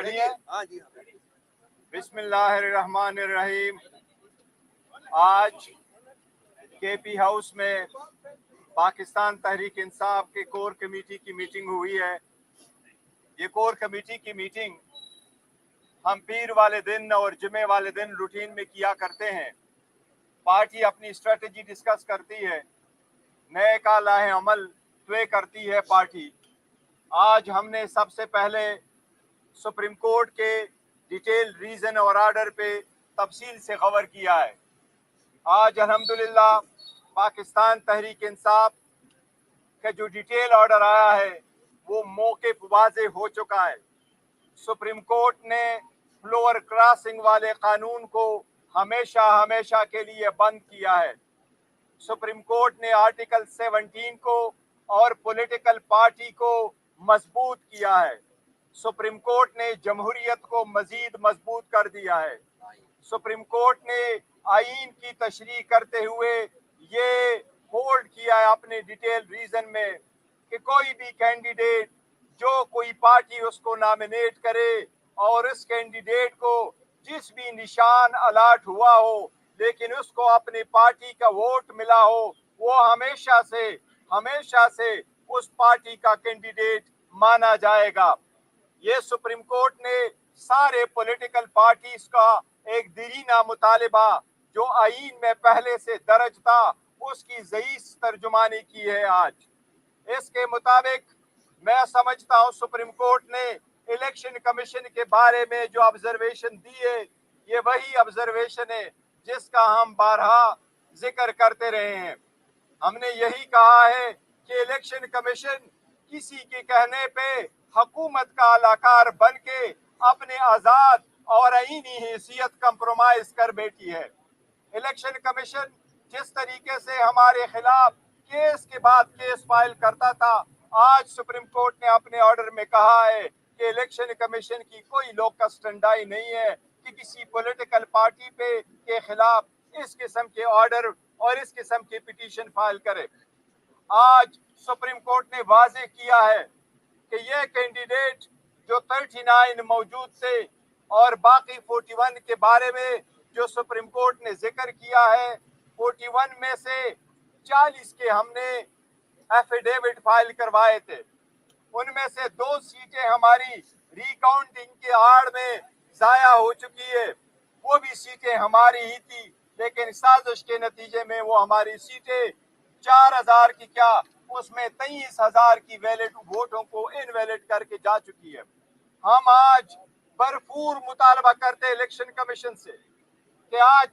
Ready है? हाँ जी। बिस्मिल्लाहिर्रहमानिर्रहीम। आज केपी हाउस में पाकिस्तान तहरीक इंसाफ के कोर कमेटी की मीटिंग हुई है। ये कोर कमेटी की मीटिंग हम पीर वाले दिन और जुमे वाले दिन रूटीन में किया करते हैं। पार्टी अपनी स्ट्रेटजी डिस्कस करती है, नए का लाहे अमल तय करती है पार्टी। आज हमने सबसे पहले सुप्रीम कोर्ट के डिटेल रीज़न और आर्डर पे तफसील से खबर किया है। आज अल्हम्दुलिल्लाह पाकिस्तान तहरीक इंसाफ का जो डिटेल ऑर्डर आया है वो मौके पर वाज़े हो चुका है। सुप्रीम कोर्ट ने फ्लोअर क्रॉसिंग वाले कानून को हमेशा हमेशा के लिए बंद किया है। सुप्रीम कोर्ट ने आर्टिकल 17 को और पॉलिटिकल पार्टी को मजबूत किया है। सुप्रीम कोर्ट ने जमहूरियत को मजीद मजबूत कर दिया है। सुप्रीम कोर्ट ने आईन की तशरीह करते हुए ये होल्ड किया है अपने डिटेल रीजन में कि कोई भी कैंडिडेट जो कोई पार्टी उसको नॉमिनेट करे और उस कैंडिडेट को जिस भी निशान अलाट हुआ हो लेकिन उसको अपनी पार्टी का वोट मिला हो, वो हमेशा से उस पार्टी का कैंडिडेट माना जाएगा। ये सुप्रीम कोर्ट ने सारे पॉलिटिकल पार्टीज का एक दीरीना मुतालिबा जो आईन में पहले से दर्ज था उसकी ज़ईस तर्जुमानी की है। आज इसके मुताबिक मैं समझता हूँ सुप्रीम कोर्ट ने इलेक्शन कमीशन के बारे में जो ऑब्जर्वेशन दी है ये वही ऑब्जर्वेशन है जिसका हम बारहा जिक्र करते रहे हैं। हमने यही कहा है कि इलेक्शन कमीशन किसी के कहने पे हुकूमत का अलाकार बन के अपने आज़ाद और आईनी हैसियत कंप्रोमाइज कर बैठी है। इलेक्शन कमीशन जिस तरीके से हमारे खिलाफ केस के बाद केस फाइल करता था, आज सुप्रीम कोर्ट ने अपने ऑर्डर में कहा है कि इलेक्शन कमीशन की कोई लोकस स्टैंडाई नहीं है कि किसी पॉलिटिकल पार्टी पे के खिलाफ इस किस्म के ऑर्डर और इस किस्म के पिटीशन फाइल करे। आज सुप्रीम कोर्ट ने वाजे किया है कि ये कैंडिडेट जो 39 मौजूद थे और बाकी 41 के बारे में जो सुप्रीम कोर्ट ने जिक्र किया है, 41 में से 40 के हमने एफिडेविट फाइल करवाए थे। उनमें से 2 सीटें हमारी रिकाउंटिंग के आड़ में जाया हो चुकी है। वो भी सीटें हमारी ही थी लेकिन साजिश के नतीजे में वो हमारी सीटें 4000 की क्या उसमें 23,000 की वैलिड वोटों को इनवैलिड करके जा चुकी है। हम आज भरपूर मुतालबा करते हैं इलेक्शन कमीशन से कि आज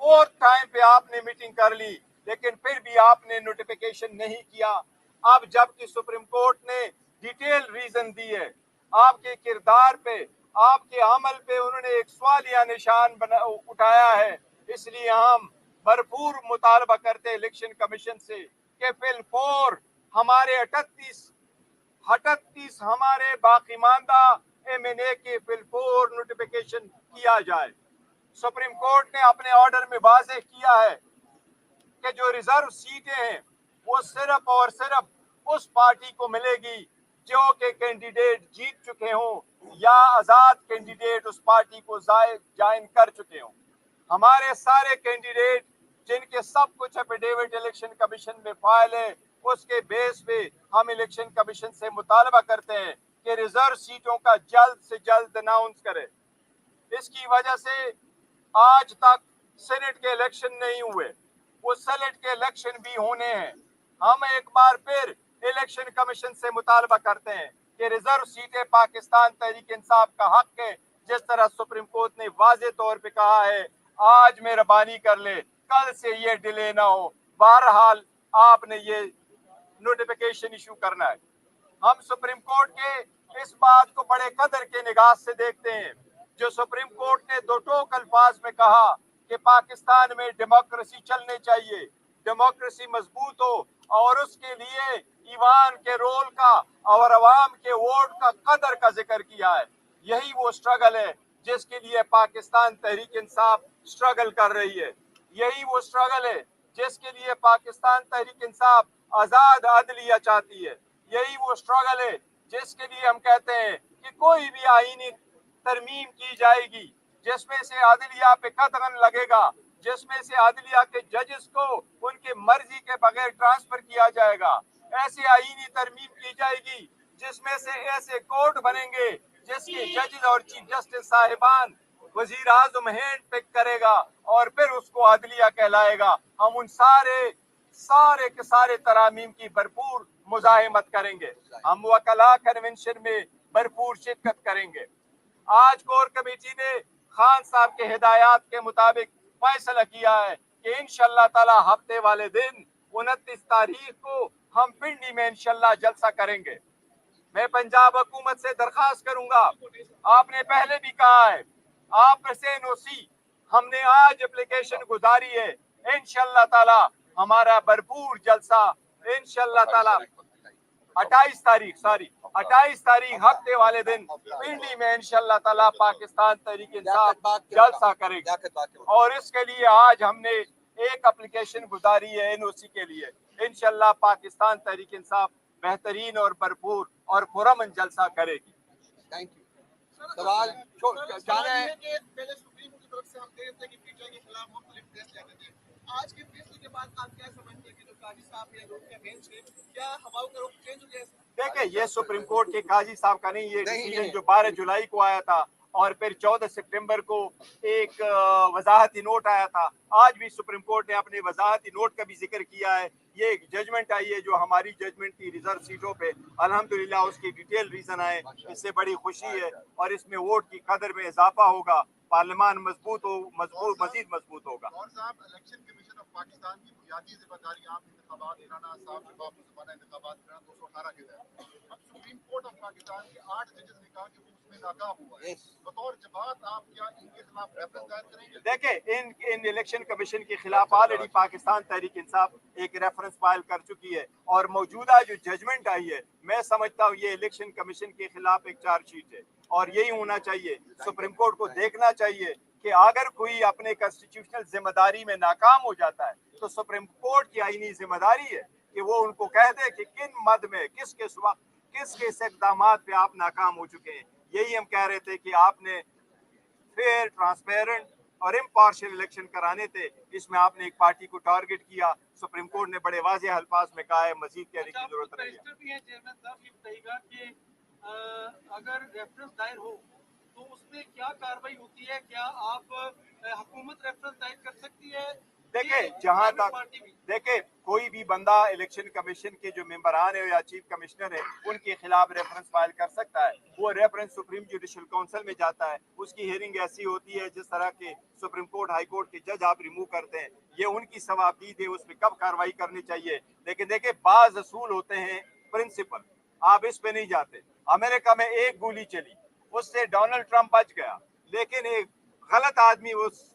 फोर्थ टाइम पे आपने मीटिंग कर ली लेकिन फिर भी आपने नोटिफिकेशन नहीं किया। अब जबकि सुप्रीम कोर्ट ने डिटेल रीजन दी है, आपके किरदार पे आपके अमल पे उन्होंने एक सवालिया निशान उठाया है, इसलिए हम भरपूर मुतालबा करते हैं इलेक्शन कमीशन से कि फिल-4 हमारे 38 हमारे बाकी मानदा MNA के फिल-4 नोटिफिकेशन किया जाए। सुप्रीम कोर्ट ने अपने ऑर्डर में वाज़ेह किया है कि जो रिजर्व सीटें हैं वो सिर्फ और सिर्फ उस पार्टी को मिलेगी जो के कैंडिडेट जीत चुके हों या आज़ाद कैंडिडेट उस पार्टी को ज्वाइन कर चुके हों। हमारे सारे कैंडिडेट जिनके सब कुछ एफिडेविट इलेक्शन कमीशन में फाइल है, उसके बेस पे हम इलेक्शन कमीशन से मुतालबा करते हैं कि रिजर्व सीटों का जल्द से जल्द अनाउंस करे। इसकी वजह से आज तक सेनेट के इलेक्शन नहीं हुए, वो सेनेट के इलेक्शन भी होने हैं। हम एक बार फिर इलेक्शन कमीशन से मुतालबा करते हैं कि रिजर्व सीटें पाकिस्तान तहरीक इंसाफ का हक है। जिस तरह सुप्रीम कोर्ट ने वाज़े तौर पे कहा है, आज मेहरबानी कर ले, कल से ये डिले ना हो। बहरहाल आपने ये नोटिफिकेशन इशू करना है। हम सुप्रीम कोर्ट के इस बात को बड़े कदर के निगाह से देखते हैं जो सुप्रीम कोर्ट ने 2 टोक अल्फाज में कहा कि पाकिस्तान में डेमोक्रेसी चलनी चाहिए, डेमोक्रेसी मजबूत हो और उसके लिए ईवान के रोल का और अवाम के वोट का कदर का जिक्र किया है। यही वो स्ट्रगल है जिसके लिए पाकिस्तान तहरीक इंसाफ स्ट्रगल कर रही है। यही वो स्ट्रगल है जिसके लिए पाकिस्तान तहरीक इंसाफ आज़ाद अदलिया चाहती है। यही वो स्ट्रगल है जिसके लिए हम कहते हैं कि कोई भी आईनी तरमीम की जाएगी जिसमें से अदलिया पे कतरन लगेगा, जिसमें से अदलिया के जजेस को उनके मर्जी के बगैर ट्रांसफर किया जाएगा। ऐसी आईनी तरमीम की जाएगी जिसमें से ऐसे कोर्ट बनेंगे जिसके जजेस और चीफ जस्टिस साहिबान वजीर आजम हैंड पिक करेगा और फिर उसको अदलिया कहलाएगा। हम उन सारे के सारे तरामीम की भरपूर मुजाहिमत करेंगे। हम वकला कन्वेंशन में भरपूर शिरकत करेंगे। आज कोर कमेटी ने खान साहब के हिदायत के मुताबिक फैसला किया है कि इंशाअल्लाह ताला हफ्ते वाले दिन 29 तारीख को हम पिंडी में इंशाअल्लाह जलसा करेंगे। मैं पंजाब हुकूमत से दरखास्त करूंगा, आपने पहले भी कहा है, आप से एनओसी हमने आज एप्लीकेशन गुजारी है, इंशाअल्लाह ताला हमारा भरपूर जलसा इंशाअल्लाह ताला 28 तारीख हफ्ते वाले दिन पिंडी में इंशाअल्लाह ताला पाकिस्तान तहरीक इंसाफ जलसा करेगी। और इसके लिए आज हमने एक एप्लीकेशन गुजारी है एनओसी के लिए। इंशाअल्लाह पाकिस्तान तहरीक इंसाफ बेहतरीन और भरपूर और पुरअमन जलसा करेगी। Thank you. सवाल जाना है पहले सुप्रीम कोर्ट की तरफ से हम देख रहे थे कि पीटीआई के खिलाफ मुख्तलिफ टेस्ट लेते थे। आज के फैसले के बाद आप क्या समझते हैं कि जो काजी साहब या लोग का बेंच है, क्या हवाओं का रुख चेंज हो गया? देखिए, ये सुप्रीम कोर्ट के काजी साहब का नहीं, ये डिसीजन जो 12 जुलाई को आया था और फिर 14 सितंबर को एक वजाहती नोट आया था। आज भी सुप्रीम कोर्ट ने अपने वजाहती नोट का भी जिक्र किया है। ये एक जजमेंट आई है जो हमारी जजमेंट की रिजर्व सीटों पे अल्हम्दुलिल्लाह उसके डिटेल रीजन आए, इससे बड़ी खुशी है और इसमें वोट की कदर में इजाफा होगा, पार्लियामान मजीद मजबूत होगा। और साहब, इलेक्शन कमीशन ऑफ पाकिस्तान की बुनियादी जिम्मेदारी आम इंतखाबात कराना, साफ शफाफ मुसलमान इंतखाबात कराना 218 के तहत। अब सुप्रीम कोर्ट ऑफ पाकिस्तान के 8 जजेस ने कहा कि वो उसमें नाकाम हुआ है। बतौर जमात आप क्या इनके खिलाफ रेफरेंस दायर करेंगे? देखिए, इन इलेक्शन कमीशन के खिलाफ ऑलरेडी पाकिस्तान तहरीक इंसाफ एक रेफरेंस फाइल कर चुकी है और मौजूदा जो जजमेंट आई है, मैं समझता हूँ ये इलेक्शन कमीशन के खिलाफ एक चार्जशीट है और यही होना चाहिए। सुप्रीम कोर्ट को देखना चाहिए कि अगर कोई अपने कॉन्स्टिट्यूशनल जिम्मेदारी में नाकाम हो जाता है तो सुप्रीम कोर्ट की आईनी जिम्मेदारी है कि वो उनको कह दे कि किन मद में किस इक़दामात पे आप नाकाम हो चुके हैं। यही हम कह रहे थे कि आपने फेयर, ट्रांसपेरेंट और इम्पार्शियल इलेक्शन कराने थे, इसमें आपने एक पार्टी को टारगेट किया। सुप्रीम कोर्ट ने बड़े वाज़ेह अल्फाज में कहा है, मजीद कहने की जरूरत नहीं है। अगर रेफरेंस दायर हो तो उसमें क्या कार्रवाई होती है? क्या आप हुकूमत रेफरेंस दायर कर सकती है? देखिए कोई भी बंदा इलेक्शन कमीशन के जो मेंबरान है या चीफ कमिश्नर है उनके खिलाफ रेफरेंस फाइल कर सकता है। वो रेफरेंस सुप्रीम जुडिशल काउंसिल में जाता है, उसकी हियरिंग ऐसी होती है जिस तरह के सुप्रीम कोर्ट, हाई कोर्ट के जज आप रिमूव करते हैं, ये उनकी सवाबदीद है, उसमें कब कार्रवाई करनी चाहिए। लेकिन देखिए, बाज असूल होते हैं प्रिंसिपल, आप इस पे नहीं जाते। अमेरिका में एक गोली चली, उससे डोनाल्ड ट्रंप बच गया, लेकिन एक गलत आदमी उस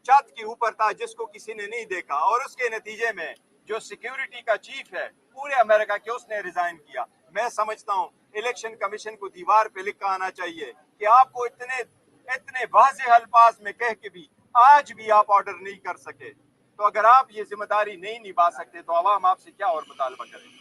छत के ऊपर था जिसको किसी ने नहीं देखा और उसके नतीजे में जो सिक्योरिटी का चीफ है पूरे अमेरिका के, उसने रिजाइन किया। मैं समझता हूँ इलेक्शन कमीशन को दीवार पे लिखा आना चाहिए कि आपको इतने वाज़ेह अल्फाज में कह के भी आज भी आप ऑर्डर नहीं कर सके, तो अगर आप ये जिम्मेदारी नहीं निभा सकते तो आवाम आपसे क्या और मुतालबा करेगी।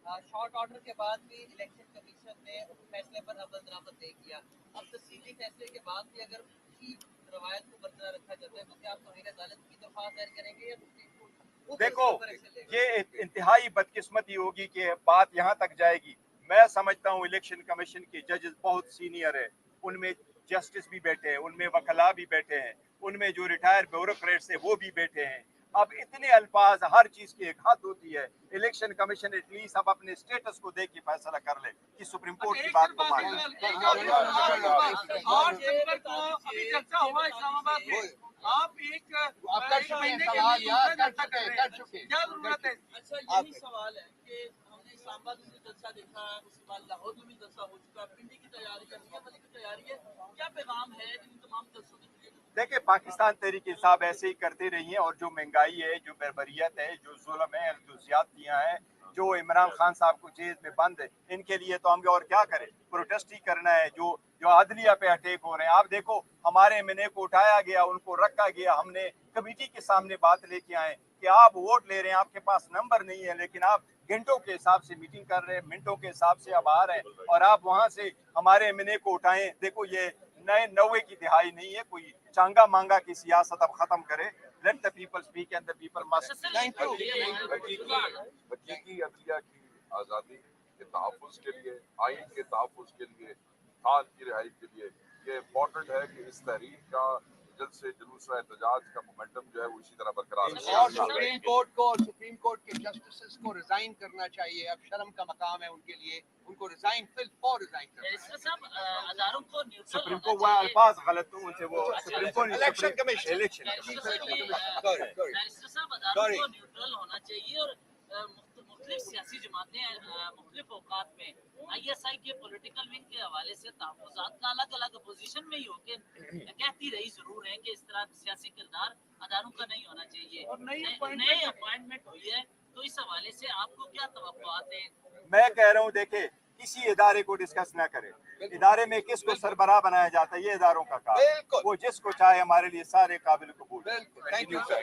शॉर्ट ऑर्डर के बाद भी इलेक्शन कमीशन ने उस फैसले पर अमल नहीं किया। अब तफसीली फैसले के बाद भी अगर उसी रवायत को बरकरार रखा जाता है तो क्या आप तौहीन अदालत की दरख्वास्त दायर करेंगे या देखो, ये इंतहाई बदकिस्मती होगी कि बात यहाँ तक जाएगी। मैं समझता हूँ इलेक्शन कमीशन के जजेस बहुत सीनियर है, उनमें जस्टिस भी बैठे हैं, उनमें वकला भी बैठे हैं, उनमें जो रिटायर्ड ब्यूरोक्रेट्स है वो भी बैठे हैं। अब इतने अल्फाज, हर चीज की एक हद होती है। इलेक्शन कमीशन एटलीस्ट अब अपने स्टेटस को देख के फैसला कर ले कि सुप्रीम कोर्ट की बात को माने। आप एक महीने के लिए जलसा कर रहे हैं, क्या जरूरत है? अच्छा, यही सवाल है कि हमने इस्लामाबाद में जलसा देखा, उसके बाद लाहौर में भी जलसा हो चुका, पिंडी की तैयारी है, मियां वाली की तैयारी है, क्या पैगाम है इन तमाम जलसों के लिए? देखिए, पाकिस्तान तहरीक इंसाफ ऐसे ही करते रही है और जो महंगाई है, जो बर्बरियत है, जो जुल्म है, जो ज्यादतियां हैं, जो इमरान खान साहब को जेल में बंद है, इनके लिए तो हम और क्या करें, प्रोटेस्ट ही करना है। जो अदलिया पे अटैक हो रहे हैं, आप देखो हमारे एमएनए को उठाया गया, उनको रखा गया, हमने कमेटी के सामने बात लेके आए कि आप वोट ले रहे हैं, आपके पास नंबर नहीं है, लेकिन आप घंटों के हिसाब से मीटिंग कर रहे हैं, मिनटों के हिसाब से अब आ रहे हैं, और आप वहां से हमारे एमएनए को उठाएं। देखो ये नए 90 की दिहाई नहीं है, कोई चांगा मांगा की सियासत अब खत्म करे। Let the people speak and the people must. Thank you. हकीकी अदलिया की आज़ादी के तहफ़्फ़ुज़ के लिए, आइन के तहफ़्फ़ुज़ के लिए, खान की रिहाई के लिए ये इम्पोर्टेंट है कि इस तहरीक का जल्द से जुलूस व एहतजाज का मोमेंटम जो है वो इसी तरह बरकरार और रहे। सुप्रीम कोर्ट के जस्टिस को रिजाइन करना चाहिए। अब शर्म का मकाम है उनके लिए, उनको रिजाइन करना सुप्रीम को वो अल्फाज गलत हो उनसे, वो सुप्रीम को election commission election sorry neutral होना चाहिए और मुख्तलिफ सियासी जमातें मुख्तलिफ औकात में ISI के पॉलिटिकल विंग के हवाले से तहफ़्फ़ुज़ात का अलग अलग अपोजिशन में ही होकर कहती रही जरूर है कि इस तरह सियासी किरदार अदारों का नहीं होना चाहिए। और नई नई अपॉइंटमेंट हुई है, तो इस हवाले से आपको क्या तवक्कुआत हैं? मैं कह रहा हूँ देखे, किसी इदारे को डिस्कस ना करें। इदारे में किसको सरबराह बनाया जाता है, ये इदारों का काम। बिल्कुल। वो जिसको चाहे हमारे लिए सारे काबिल कबूल। बिल्कुल। Thank you sir.